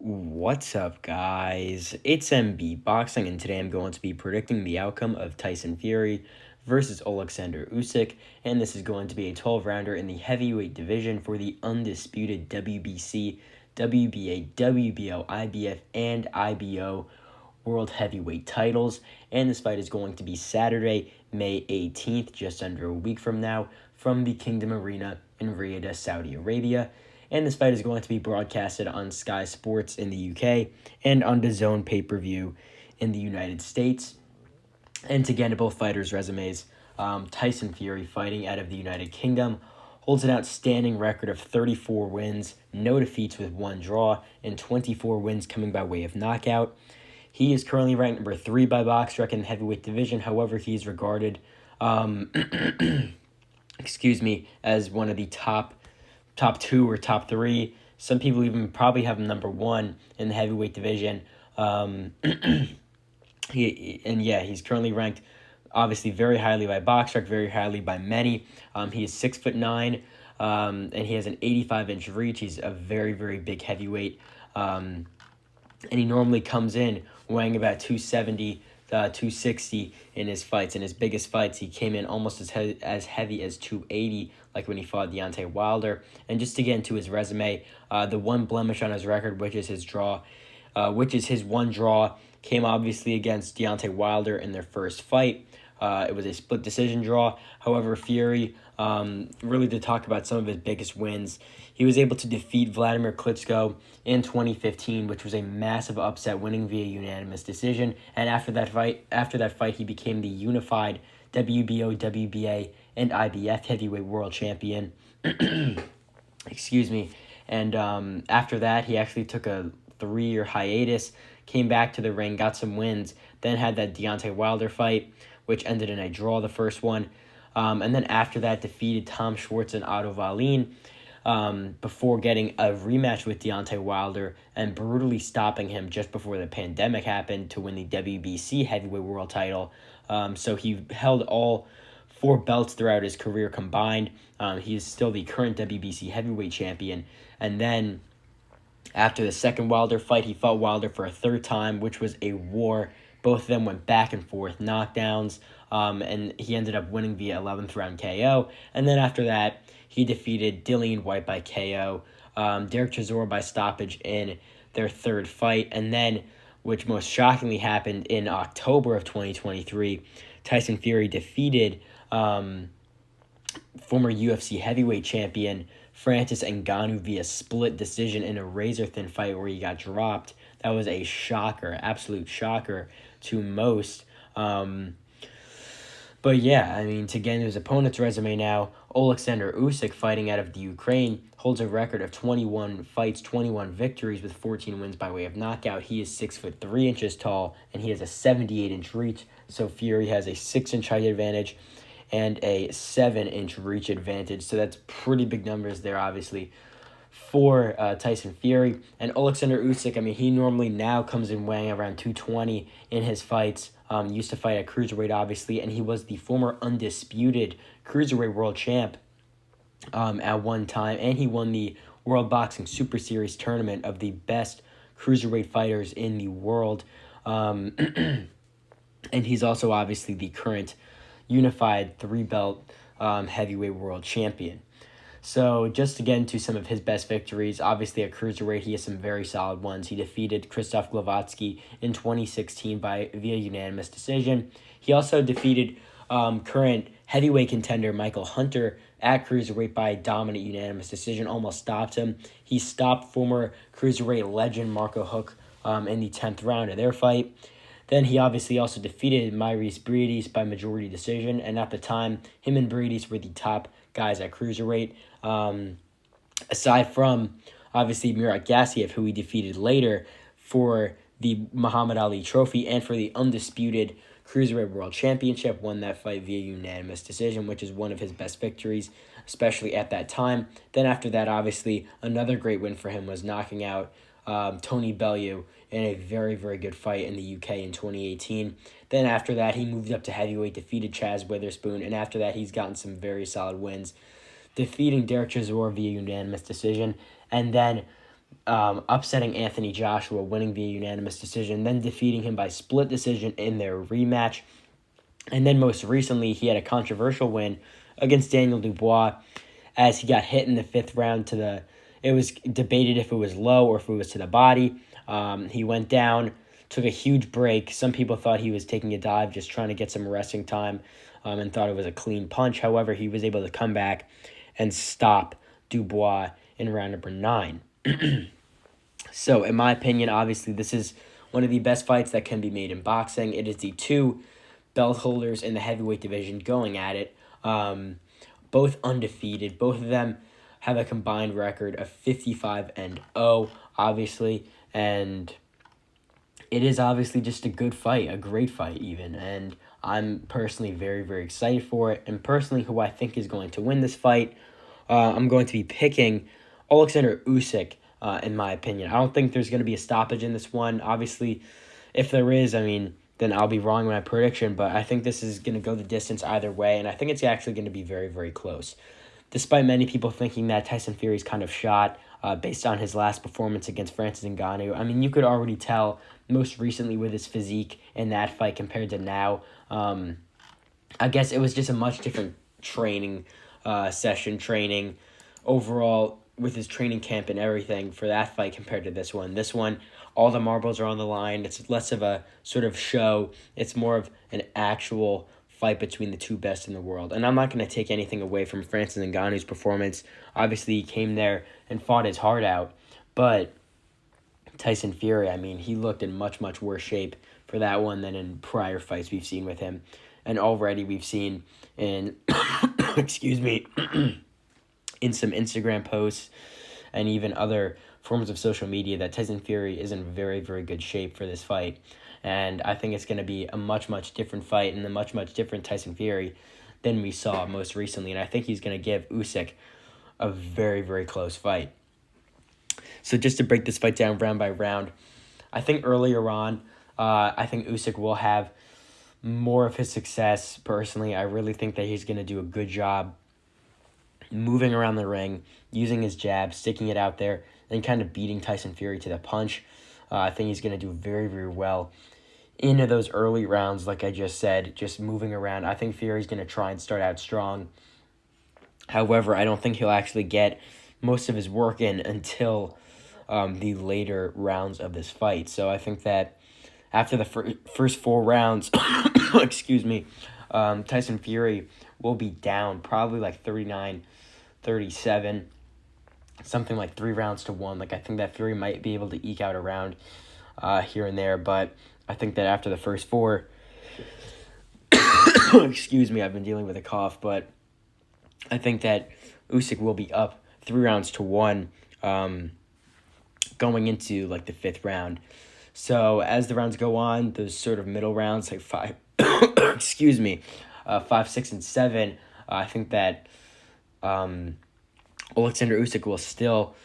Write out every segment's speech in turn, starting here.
What's up, guys? It's MB Boxing, and today I'm going to be predicting the outcome of Tyson Fury versus Oleksandr Usyk, and this is going to be a 12-rounder in the heavyweight division for the undisputed WBC, WBA, WBO, IBF, and IBO World Heavyweight titles, and this fight is going to be Saturday, May 18th, just under a week from now, from the Kingdom Arena in Riyadh, Saudi Arabia. And this fight is going to be broadcasted on Sky Sports in the UK and on DAZN pay-per-view in the United States. And to get into both fighters' resumes, Tyson Fury, fighting out of the United Kingdom, holds an outstanding record of 34 wins, no defeats with one draw, and 24 wins coming by way of knockout. He is currently ranked number 3 by BoxRec in the heavyweight division. However, he is regarded, as one of the top 2 or top 3. Some people even probably have him number 1 in the heavyweight division. He's currently ranked obviously very highly by BoxRec, very highly by many. He is 6'9", and he has an 85-inch reach. He's a very, very big heavyweight. And he normally comes in weighing about 270, 260 in his fights. In his biggest fights, he came in almost as heavy as 280, like when he fought Deontay Wilder. And just to get into his resume, the one blemish on his record, which is his one draw, came obviously against Deontay Wilder in their first fight. It was a split decision draw. However, Fury, really to talk about some of his biggest wins, he was able to defeat Vladimir Klitschko in 2015, which was a massive upset, winning via unanimous decision. And after that fight, he became the unified WBO, WBA, and IBF heavyweight world champion. Excuse me. And after that, he actually took a 3-year hiatus, came back to the ring, got some wins, then had that Deontay Wilder fight, which ended in a draw, the first one. And then after that, defeated Tom Schwartz and Otto Wallin, before getting a rematch with Deontay Wilder and brutally stopping him just before the pandemic happened to win the WBC heavyweight world title. So he held all 4 belts throughout his career combined. He is still the current WBC heavyweight champion. And then after the second Wilder fight, he fought Wilder for a third time, which was a war. Both of them went back and forth knockdowns, and he ended up winning via 11th round KO. And then after that, he defeated Dillian White by KO, Derek Chisora by stoppage in their third fight. And then, which most shockingly happened in October of 2023, Tyson Fury defeated former UFC heavyweight champion Francis Ngannou via split decision in a razor-thin fight where he got dropped. That was a shocker, absolute shocker to most. But yeah, I mean, to get into his opponent's resume now, Oleksandr Usyk, fighting out of the Ukraine, holds a record of 21 fights, 21 victories with 14 wins by way of knockout. He is 6'3" tall, and he has a 78-inch reach. So Fury has a 6-inch height advantage and a 7-inch reach advantage. So that's pretty big numbers there, obviously, for Tyson Fury. And Oleksandr Usyk, I mean, he normally now comes in weighing around 220 in his fights. Used to fight at cruiserweight, obviously, and he was the former undisputed cruiserweight world champ at one time. And he won the World Boxing Super Series tournament of the best cruiserweight fighters in the world. And he's also obviously the current unified 3-belt heavyweight world champion. So just to get into some of his best victories, obviously at cruiserweight, he has some very solid ones. He defeated Krzysztof Glowacki in 2016 via unanimous decision. He also defeated current heavyweight contender Michael Hunter at cruiserweight by dominant unanimous decision, almost stopped him. He stopped former cruiserweight legend Marco Huck in the 10th round of their fight. Then he obviously also defeated Maurice Briedis by majority decision, and at the time, him and Briedis were the top guys at cruiserweight. Aside from, obviously, Murat Gassiev, who he defeated later for the Muhammad Ali Trophy and for the undisputed Cruiserweight World Championship, won that fight via unanimous decision, which is one of his best victories, especially at that time. Then after that, obviously, another great win for him was knocking out Tony Bellew in a very, very good fight in the UK in 2018. Then after that, he moved up to heavyweight, defeated Chaz Witherspoon, and after that, he's gotten some very solid wins, defeating Derek Chisora via unanimous decision, and then upsetting Anthony Joshua, winning via unanimous decision, then defeating him by split decision in their rematch. And then most recently, he had a controversial win against Daniel Dubois as he got hit in the fifth round it was debated if it was low or if it was to the body. He went down, took a huge break. Some people thought he was taking a dive, just trying to get some resting time, and thought it was a clean punch. However, he was able to come back and stop Dubois in round number 9. So, in my opinion, obviously, this is one of the best fights that can be made in boxing. It is the two belt holders in the heavyweight division going at it, both undefeated. Both of them have a combined record of 55-0, obviously, and it is obviously just a good fight, a great fight even, and I'm personally very, very excited for it. And personally, who I think is going to win this fight, I'm going to be picking Oleksandr Usyk, in my opinion. I don't think there's going to be a stoppage in this one. Obviously, if there is, then I'll be wrong in my prediction, but I think this is going to go the distance either way, and I think it's actually going to be very, very close. Despite many people thinking that Tyson Fury's kind of shot based on his last performance against Francis Ngannou, you could already tell most recently with his physique in that fight compared to now. I guess it was just a much different training training overall with his training camp and everything for that fight compared to this one. This one, all the marbles are on the line. It's less of a sort of show. It's more of an actual fight between the two best in the world. And I'm not going to take anything away from Francis Ngannou's performance. Obviously, he came there and fought his heart out. But Tyson Fury, he looked in much, much worse shape for that one than in prior fights we've seen with him. And already we've seen in, excuse me, in some Instagram posts and even other forms of social media that Tyson Fury is in very, very good shape for this fight. And I think it's going to be a much, much different fight and a much, much different Tyson Fury than we saw most recently. And I think he's going to give Usyk a very, very close fight. So just to break this fight down round by round, I think earlier on, I think Usyk will have more of his success. Personally, I really think that he's going to do a good job moving around the ring, using his jab, sticking it out there, and kind of beating Tyson Fury to the punch. I think he's going to do very, very well into those early rounds, like I just said, just moving around. I think Fury's going to try and start out strong. However, I don't think he'll actually get most of his work in until the later rounds of this fight. So I think that after the first 4 rounds, excuse me, Tyson Fury will be down probably like 39-37, something like 3 rounds to 1. Like I think that Fury might be able to eke out a round here and there, but I think that after the first 4, excuse me, I've been dealing with a cough, but I think that Usyk will be up 3 rounds to 1 going into like the 5th round. So as the rounds go on, those sort of middle rounds, like 5, excuse me, 5, 6, and 7, I think that Oleksandr Usyk will still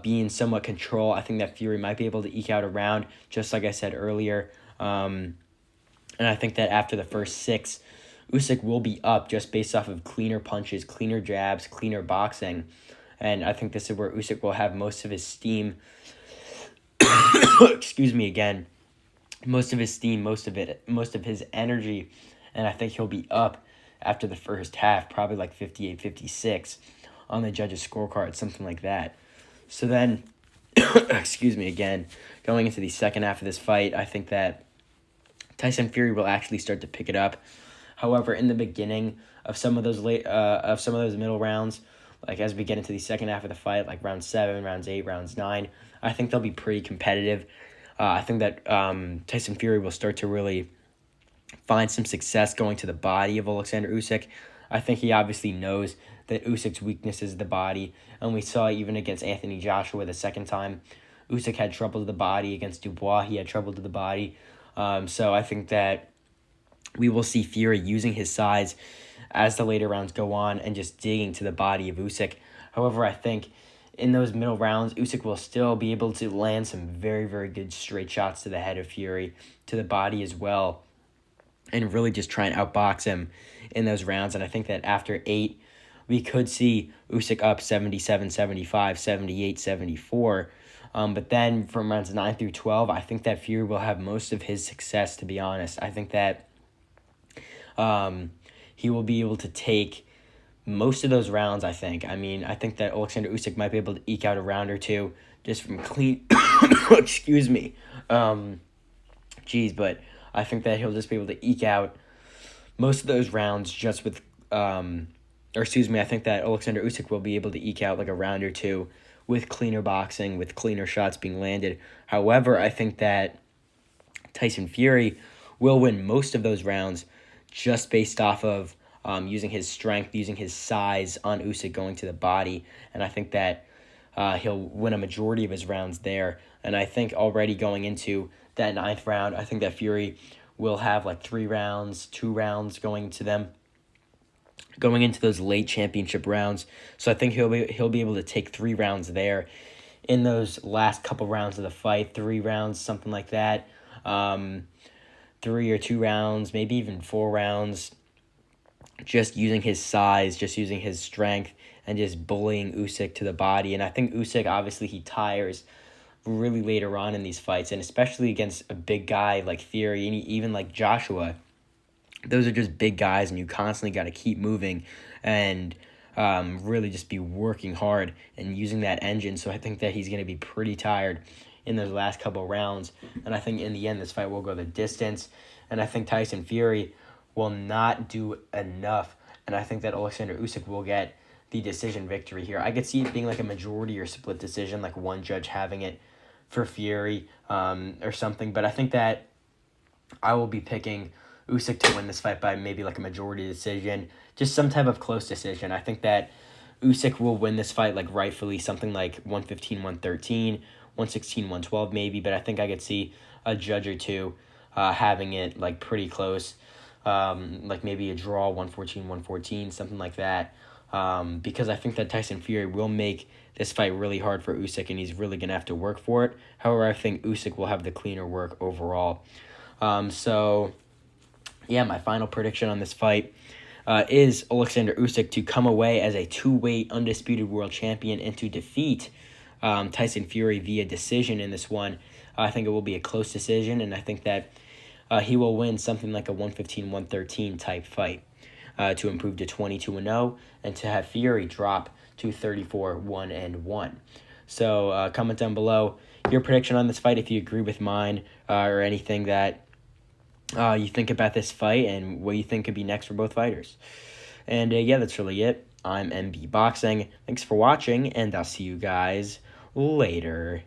be in somewhat control. I think that Fury might be able to eke out a round, just like I said earlier. And I think that after the first 6, Usyk will be up just based off of cleaner punches, cleaner jabs, cleaner boxing. And I think this is where Usyk will have most of his steam. Excuse me again. Most of his steam, most of his energy. And I think he'll be up after the first half, probably like 58-56 on the judges' scorecard, something like that. So then, excuse me again, going into the second half of this fight, I think that Tyson Fury will actually start to pick it up. However, in the beginning of some of those middle rounds, like as we get into the second half of the fight, like round 7, rounds 8, rounds 9, I think they'll be pretty competitive. I think that Tyson Fury will start to really find some success going to the body of Oleksandr Usyk. I think he obviously knows that Usyk's weakness is the body, and we saw even against Anthony Joshua the second time. Usyk had trouble to the body. Against Dubois, he had trouble to the body. So I think that we will see Fury using his size as the later rounds go on and just digging to the body of Usyk. However, I think in those middle rounds, Usyk will still be able to land some very, very good straight shots to the head of Fury, to the body as well, and really just try and outbox him in those rounds. And I think that after 8, we could see Usyk up 77-75, 78-74. But then from rounds 9 through 12, I think that Fury will have most of his success, to be honest. I think that he will be able to take most of those rounds, I think. I mean, I think that Oleksandr Usyk might be able to eke out a round or two just from clean... excuse me. But I think that he'll just be able to eke out most of those rounds just with... I think that Oleksandr Usyk will be able to eke out like a round or two with cleaner boxing, with cleaner shots being landed. However, I think that Tyson Fury will win most of those rounds just based off of using his strength, using his size on Usyk going to the body. And I think that he'll win a majority of his rounds there. And I think already going into that 9th round, I think that Fury will have like 3 rounds, 2 rounds going into those late championship rounds. So I think he'll be able to take 3 rounds there in those last couple rounds of the fight, 3 rounds, something like that. 3 or 2 rounds, maybe even 4 rounds, just using his size, just using his strength, and just bullying Usyk to the body. And I think Usyk, obviously, he tires really later on in these fights, and especially against a big guy like Fury and even like Joshua. Those are just big guys, and you constantly got to keep moving and really just be working hard and using that engine. So I think that he's going to be pretty tired in those last couple rounds. And I think in the end, this fight will go the distance. And I think Tyson Fury will not do enough. And I think that Oleksandr Usyk will get the decision victory here. I could see it being like a majority or split decision, like one judge having it for Fury or something. But I think that I will be picking Usyk to win this fight by maybe like a majority decision, just some type of close decision. I think that Usyk will win this fight like rightfully, something like 115, 113, 116, 112 maybe, but I think I could see a judge or two having it like pretty close, like maybe a draw, 114, 114, something like that, because I think that Tyson Fury will make this fight really hard for Usyk, and he's really going to have to work for it. However, I think Usyk will have the cleaner work overall. My final prediction on this fight is Oleksandr Usyk to come away as a 2-weight undisputed world champion and to defeat Tyson Fury via decision in this one. I think it will be a close decision, and I think that he will win something like a 115-113 type fight to improve to 22-0 and to have Fury drop to 34-1-1. So comment down below your prediction on this fight if you agree with mine or anything that you think about this fight and what you think could be next for both fighters. And that's really it. I'm MB Boxing. Thanks for watching, and I'll see you guys later.